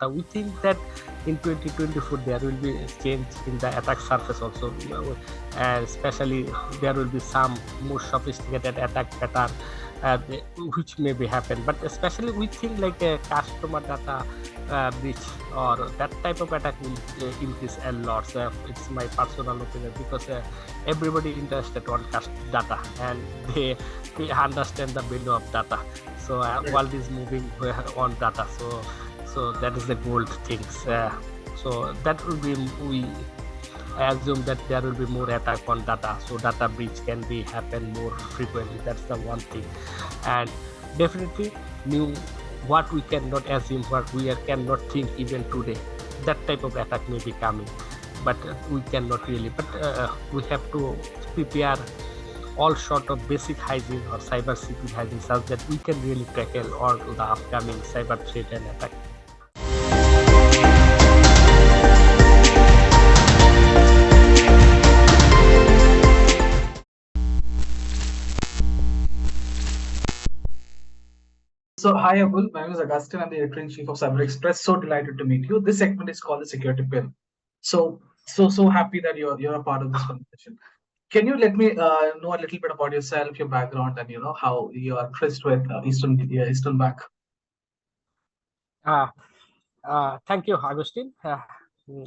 We think that in 2024 there will be a change in the attack surface also, and especially there will be some more sophisticated attack pattern which may be happen. But especially we think like a customer data breach or that type of attack will increase a lot. So it's my personal opinion, because everybody interested on data, and they understand the value of data. So world is moving on data. So that is the gold things. So that will be, we assume that there will be more attack on data, so data breach can be happen more frequently. That's the one thing. And definitely new, what we cannot assume, what we cannot think even today, that type of attack may be coming, but we cannot really, but we have to prepare all sort of basic hygiene or cyber security hygiene, so that we can really tackle all the upcoming cyber threat and attack. So, hi Abul, my name is Augustin. I'm the editor-in-chief of Cyber Express. So delighted to meet you. This segment is called the Security Pin. So happy that you're a part of this conversation. Can you let me know a little bit about yourself, your background, and how you are tryst with Eastern Bank? Uh, Thank you, Augustin.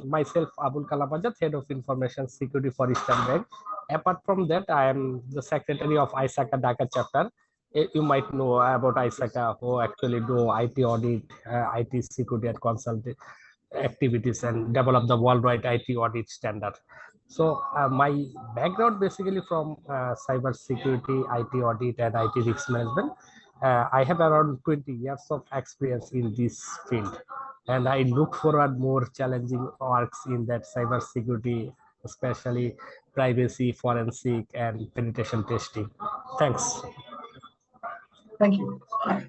Myself, Abul Kalam Azad, Head of Information Security for Eastern Bank. Apart from that, I am the Secretary of ISACA Dhaka chapter. You might know about ISACA, who actually do IT audit, IT security and consulting activities, and develop the worldwide IT audit standard. So my background basically from cyber security, IT audit, and IT risk management. I have around 20 years of experience in this field, and I look forward more challenging works in that cyber security, especially privacy, forensic, and penetration testing. Thanks. Thank you.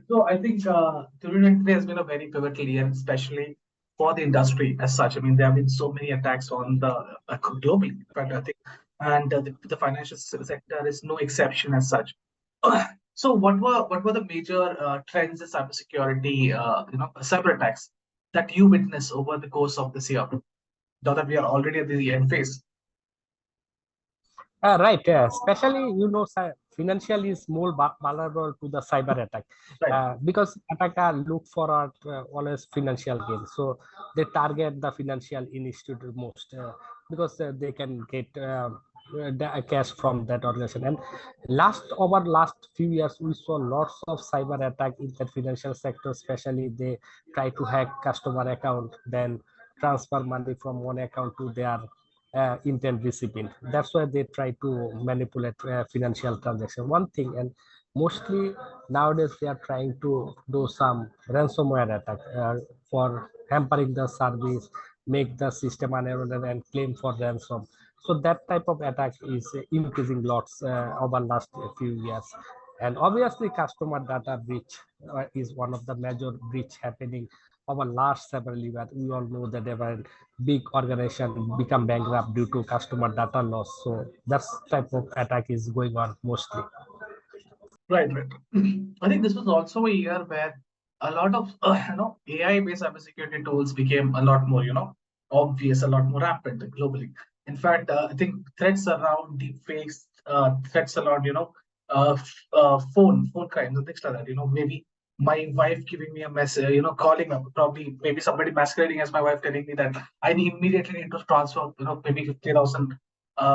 So I think 2023 has been a very pivotal year, especially for the industry as such. I mean, there have been so many attacks on the globally, in fact, I think, and the financial sector is no exception as such. So what were the major trends in cybersecurity, cyber attacks that you witnessed over the course of this year? Now that we are already at the end phase. Right, especially financial is more vulnerable to the cyber attack, Right. because attacker look for always financial gain. So they target the financial institute most, because they can get the cash from that organization. And last few years, we saw lots of cyber attack in the financial sector. Especially they try to hack customer account, then transfer money from one account to their intent recipient. That's why they try to manipulate financial transaction. One thing, and mostly nowadays they are trying to do some ransomware attack for hampering the service, make the system unavailable, and claim for ransom. So that type of attack is increasing lots over last few years. And obviously, customer data breach is one of the major breach happening over last several years. We all know that there were big organization become bankrupt due to customer data loss. So that type of attack is going on mostly. Right, right. I think this was also a year where a lot of AI-based cybersecurity tools became a lot more obvious, a lot more rampant globally. In fact, I think threats around deepfakes, threats around phone crimes and things like that. Maybe my wife giving me a message, calling up, probably maybe somebody masquerading as my wife telling me that I immediately need to transfer maybe 50,000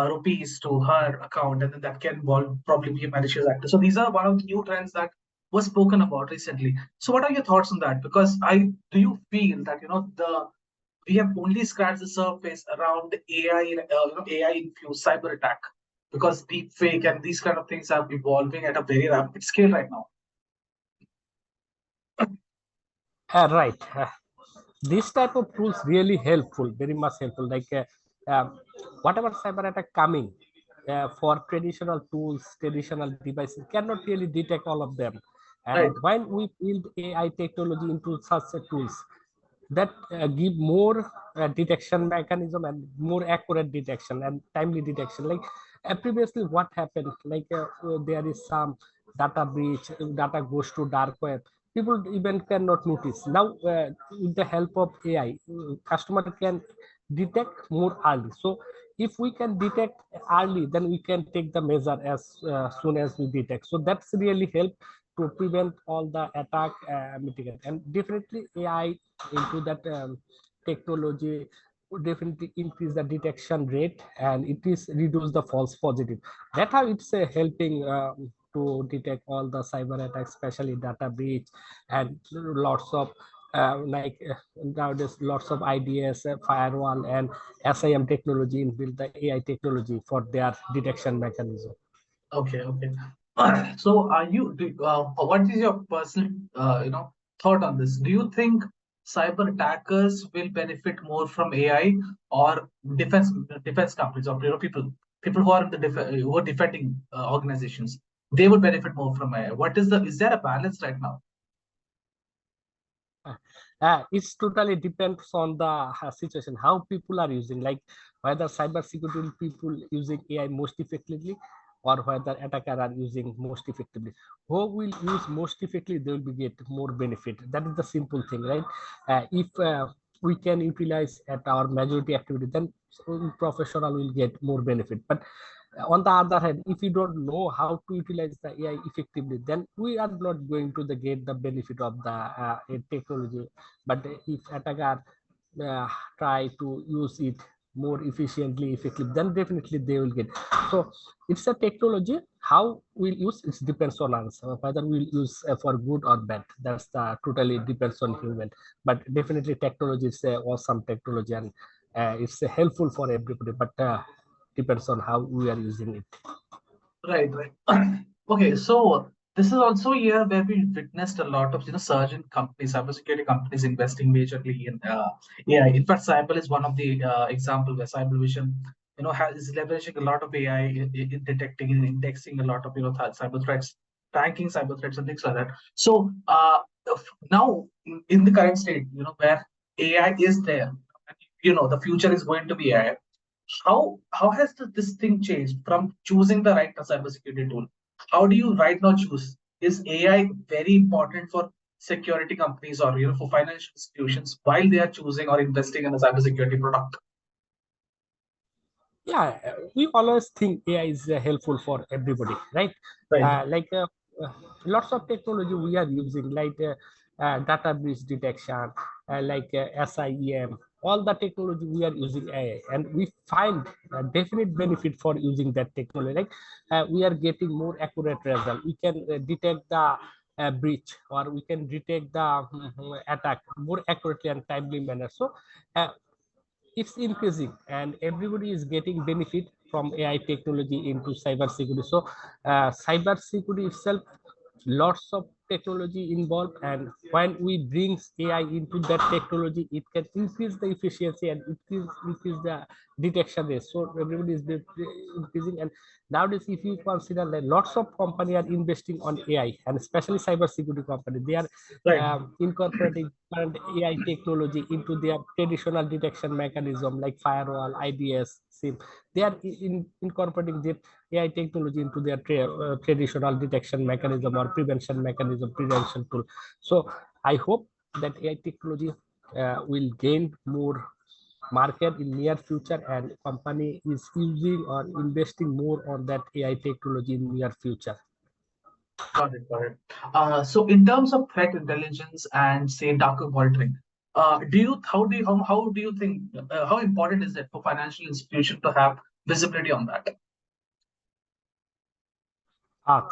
rupees to her account, and then that can involve probably be a malicious actor. So these are one of the new trends that was spoken about recently. So what are your thoughts on that? Because do you feel that the we have only scratched the surface around AI, AI infused cyber attack, because deep fake and these kind of things are evolving at a very rapid scale right now. Right. This type of tools really helpful, very much helpful. Like whatever cyber attack coming for traditional tools, traditional devices cannot really detect all of them. Right. And when we build AI technology into such tools, that give more detection mechanism and more accurate detection and timely detection. Like previously what happened, like there is some data breach, data goes to dark web, people even cannot notice. Now, with the help of AI, customer can detect more early. So if we can detect early, then we can take the measure as soon as we detect. So that's really help to prevent all the attack, mitigate. And definitely AI into that technology would definitely increase the detection rate, and it is reduce the false positive. That how it's helping to detect all the cyber attacks, especially data breach, and lots of nowadays lots of IDS, firewall, and SIM technology inbuilt the AI technology for their detection mechanism. Okay, okay. So, what is your personal, thought on this? Do you think cyber attackers will benefit more from AI, or defense companies, or people who are in the who are defending organizations, they would benefit more from AI? Is there a balance right now? It's totally depends on the situation, how people are using, like whether cyber security people using AI most effectively, or whether attacker are using most effectively. Who will use most effectively, they will be get more benefit. That is the simple thing, right? If we can utilize at our majority activity, then professional will get more benefit. But on the other hand, if you don't know how to utilize the AI effectively, then we are not going to get the benefit of the technology. But if attacker uh, try to use it more efficiently, effectively, then definitely they will get. So it's a technology. How we'll use it depends on us. Whether we'll use for good or bad, that's the totally depends on human. But definitely technology is a awesome technology, and it's helpful for everybody. But depends on how we are using it. Right, right. Okay, so this is also a year where we witnessed a lot of surge in companies, cybersecurity companies investing majorly in AI. In fact, Cyber is one of the example where Cyber Vision, is leveraging a lot of AI in detecting and indexing a lot of cyber threats, tracking cyber threats and things like that. So now in the current state, where AI is there, the future is going to be AI. How has this thing changed from choosing the right cybersecurity tool? How do you right now choose? Is AI very important for security companies, or for financial institutions while they are choosing or investing in a cybersecurity product? Yeah, we always think AI is helpful for everybody, right? Right. Like uh, lots of technology we are using, like data breach detection, like SIEM, all the technology we are using AI, and we find a definite benefit for using that technology. Like we are getting more accurate result. We can detect the breach, or we can detect the attack more accurately and timely manner. So uh, it's increasing, and everybody is getting benefit from AI technology into cyber security. So cyber security itself, lots of technology involved, and when we bring AI into that technology, it can increase the efficiency and increase the detection rate. So everybody is increasing. And nowadays, if you consider that lots of companies are investing on AI, and especially cyber security company, they are Right. incorporating current AI technology into their traditional detection mechanism, like firewall, IDS, SIM. They are incorporating the AI technology into their traditional detection mechanism or prevention tool. So I hope that AI technology will gain more market in near future, and company is using or investing more on that AI technology in near future. Got it. Got it. So in terms of threat intelligence and say darker monitoring, how do you think how important is it for financial institution to have visibility on that?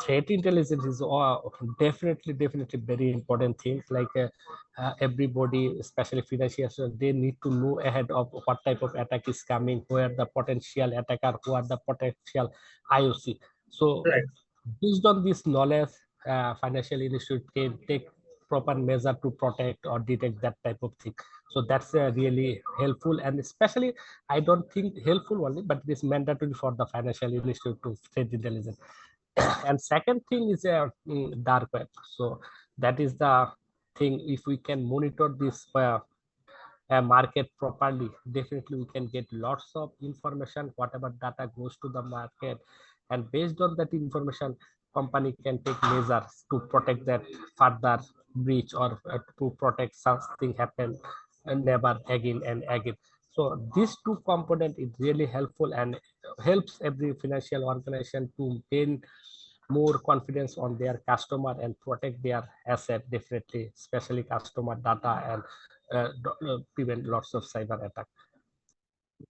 Threat intelligence is definitely very important things. Like everybody, especially financial, they need to know ahead of what type of attack is coming, where the potential attacker, who are the potential IOC. So Right. based on this knowledge, financial institute can take proper measure to protect or detect that type of thing. So that's really helpful, and especially I don't think helpful only, but it is mandatory for the financial institute to threat intelligence. And second thing is dark web. So that is the thing. If we can monitor this market properly, definitely we can get lots of information, whatever data goes to the market, and based on that information, company can take measures to protect that further breach or to protect something happen and never again and again. So these two component is really helpful and helps every financial organization to gain more confidence on their customer and protect their asset definitely, especially customer data, and prevent lots of cyber attack.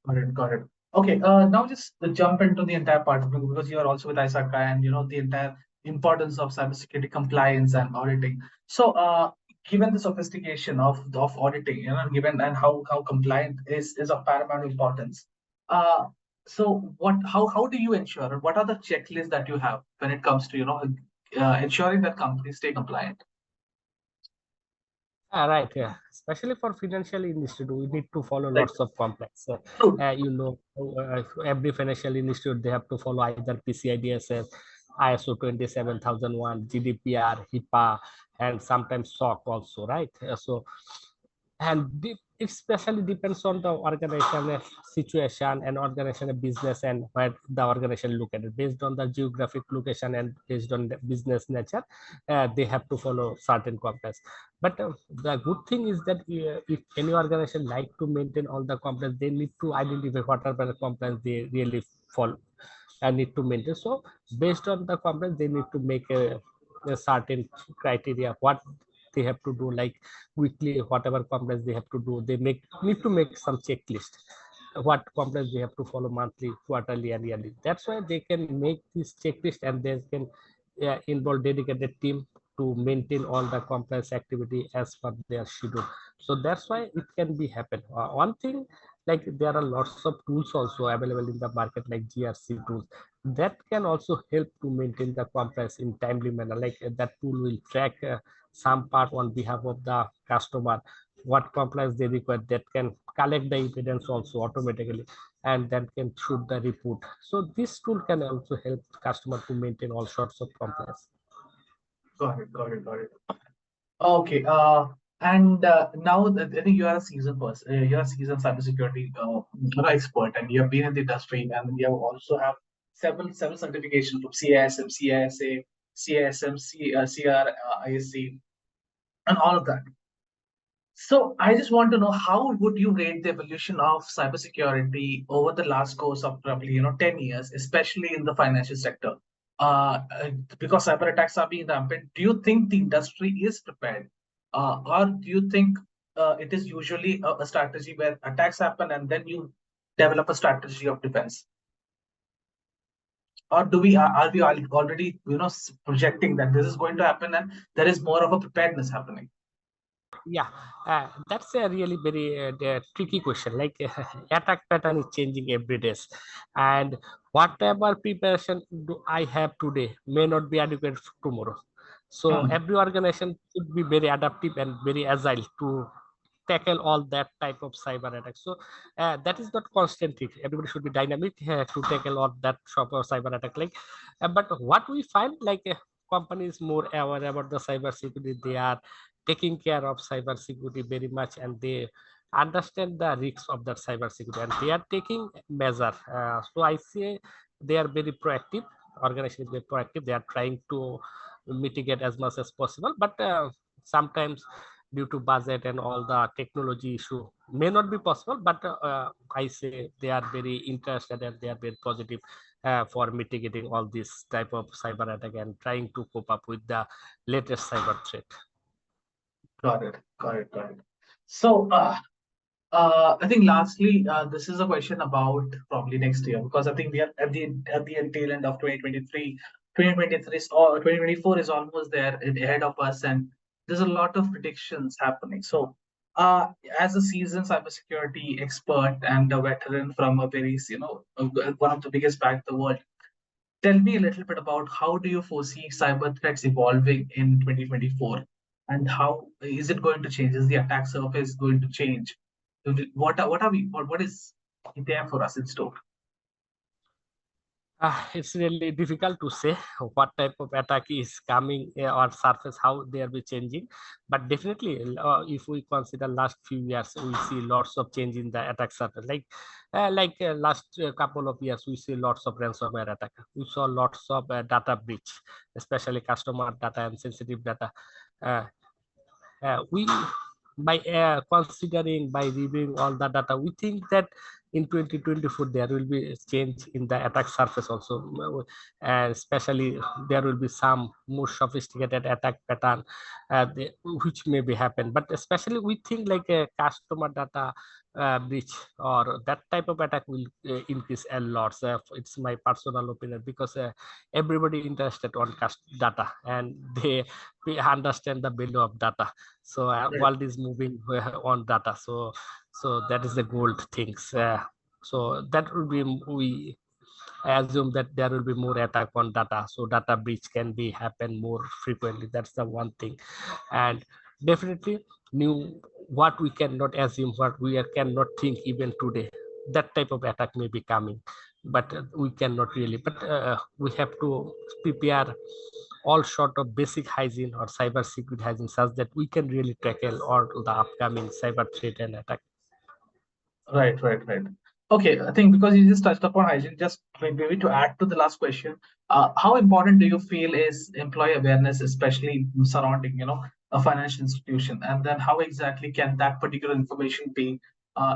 Got it. Got it. Okay. Now just jump into the entire part because you are also with ISACA and the entire importance of cybersecurity compliance and auditing. So, given the sophistication of auditing, given and how compliant is of paramount importance. Uh, so how do you ensure, or what are the checklists that you have when it comes to ensuring that companies stay compliant? Right, yeah. Especially for financial institute, we need to follow Like, lots of complex. true. Every financial institute they have to follow either PCI DSS, ISO 27001, GDPR, HIPAA, and sometimes SOC also, right? It especially depends on the organization situation and organization business and where the organization look at it. Based on the geographic location and based on the business nature, they have to follow certain compliance. But the good thing is that if any organization like to maintain all the compliance, they need to identify what are the compliance they really follow and need to maintain. So based on the compliance, they need to make a certain criteria what they have to do, like weekly whatever compliance they have to do. They need to make some checklist what compliance they have to follow monthly, quarterly, and yearly. That's why they can make this checklist and they can involve dedicated team to maintain all the compliance activity as per their schedule. So that's why it can be happen. One thing, like there are lots of tools also available in the market like GRC tools that can also help to maintain the compliance in timely manner. Like that tool will track some part on behalf of the customer what compliance they require, that can collect the evidence also automatically and then can shoot the report. So this tool can also help customer to maintain all sorts of compliance. Got it. Got it. Got it. Okay. And now that I think you are a seasoned person, you're a seasoned cybersecurity expert, and you have been in the industry, and you have also have several certifications from CISM, CISA, CISM, CR, ISC, and all of that. So I just want to know how would you rate the evolution of cybersecurity over the last course of probably 10 years, especially in the financial sector? Because cyber attacks are being rampant, do you think the industry is prepared, or do you think it is usually a strategy where attacks happen and then you develop a strategy of defense? Or do we are we already projecting that this is going to happen and there is more of a preparedness happening? Yeah, that's a really very tricky question. Like attack pattern is changing every day, and whatever preparation do I have today may not be adequate tomorrow. So Hmm. every organization should be very adaptive and very agile to tackle all that type of cyber attacks. So that is not constant thing. Everybody should be dynamic to tackle all that sort of cyber attack. Like, but what we find, like companies more aware about the cyber security. They are taking care of cyber security very much, and they understand the risks of that cyber security, and they are taking measure. So I say they are very proactive. Organization is very proactive. They are trying to mitigate as much as possible, but sometimes due to budget and all the technology issue may not be possible, but I say they are very interested and they are very positive for mitigating all this type of cyber attack and trying to cope up with the latest cyber threat. Got it. Got it. Got it. So, I think lastly, this is a question about probably next year because I think we are at the tail end of 2023. 2023 or 2024 is almost there ahead of us, and there's a lot of predictions happening. So, as a seasoned cybersecurity expert and a veteran from a very one of the biggest banks in the world, tell me a little bit about how do you foresee cyber threats evolving in 2024, and how is it going to change? Is the attack surface going to change? What is there for us in store? It's really difficult to say what type of attack is coming or surface, how they are be changing. But definitely, if we consider last few years, we see lots of change in the attack surface. Like last couple of years, we see lots of ransomware attack. We saw lots of data breach, especially customer data and sensitive data. Uh, we by considering, by reviewing all the data, we think that in 2024 there will be a change in the attack surface also, and especially there will be some more sophisticated attack pattern, which may be happen. But especially we think like a customer data breach or that type of attack will increase a lot. So it's my personal opinion, because everybody interested on data, and we understand the value of data. So Right. world is moving on data. So that is the gold things. So that will be, we assume that there will be more attack on data, so data breach can be happen more frequently. That's the one thing. And definitely new, what we cannot assume, what we cannot think even today, that type of attack may be coming. But we cannot really, but we have to prepare all sort of basic hygiene or cyber security hygiene, such that we can really tackle all the upcoming cyber threat and attack. Right, right, right. Okay, I think because you just touched upon hygiene, just maybe to add to the last question, how important do you feel is employee awareness, especially surrounding, a financial institution? And then how exactly can that particular information be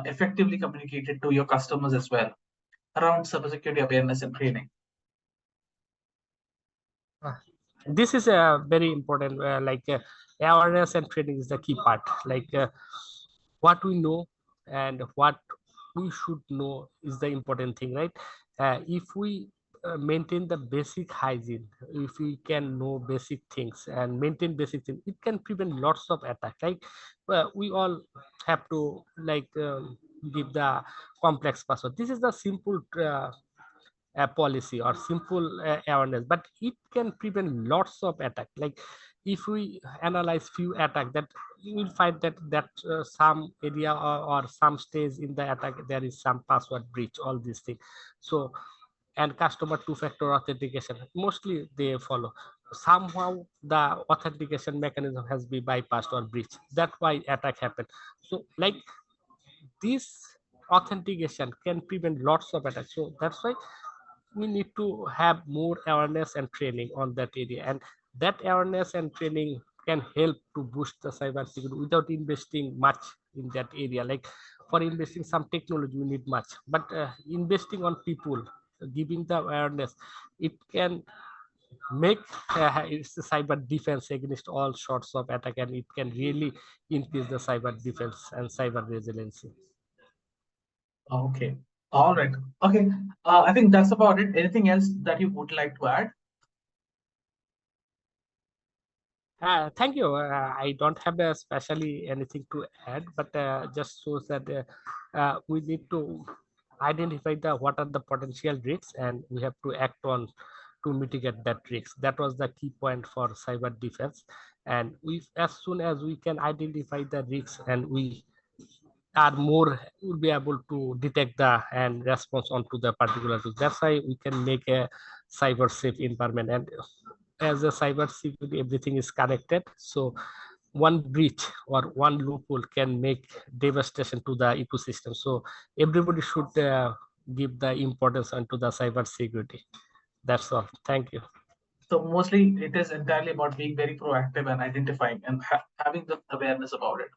effectively communicated to your customers as well around cybersecurity awareness and training? This is a very important, awareness and training is the key part. What we know and what we should know is the important thing, right? If we maintain the basic hygiene, if we can know basic things and maintain basic things, it can prevent lots of attack. We all have to give the complex password. This is the simple policy or simple awareness, but it can prevent lots of attack. Like if we analyze few attack, that you will find that some area, or some stage in the attack, there is some password breach, all these things. So, and customer two-factor authentication, mostly they follow. Somehow the authentication mechanism has been bypassed or breached, that's why attack happened. So like this authentication can prevent lots of attacks. So that's why we need to have more awareness and training on that area, and that awareness and training can help to boost the cyber security without investing much in that area. Like for investing some technology we need much, but investing on people, giving the awareness, it can make it's a cyber defense against all sorts of attack, and it can really increase the cyber defense and cyber resiliency. Okay. All right. Okay. I think that's about it. Anything else that you would like to add? Thank you. I don't have especially anything to add, but just shows that we need to identify the what are the potential risks, and we have to act on to mitigate that risk. That was the key point for cyber defense. And we, as soon as we can identify the risks, and we are more, will be able to detect the and response onto the particular risk. That's why we can make a cyber safe environment. And as a cyber security, everything is connected. So one breach or one loophole can make devastation to the ecosystem. So everybody should give the importance onto the cyber security. That's all. Thank you. So mostly it is entirely about being very proactive and identifying and having the awareness about it.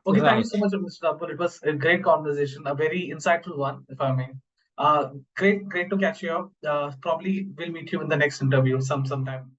Okay, thank you Right. so much, Mr. Abul. It was a great conversation, a very insightful one, if I may. Great to catch you up. Probably we'll meet you in the next interview sometime.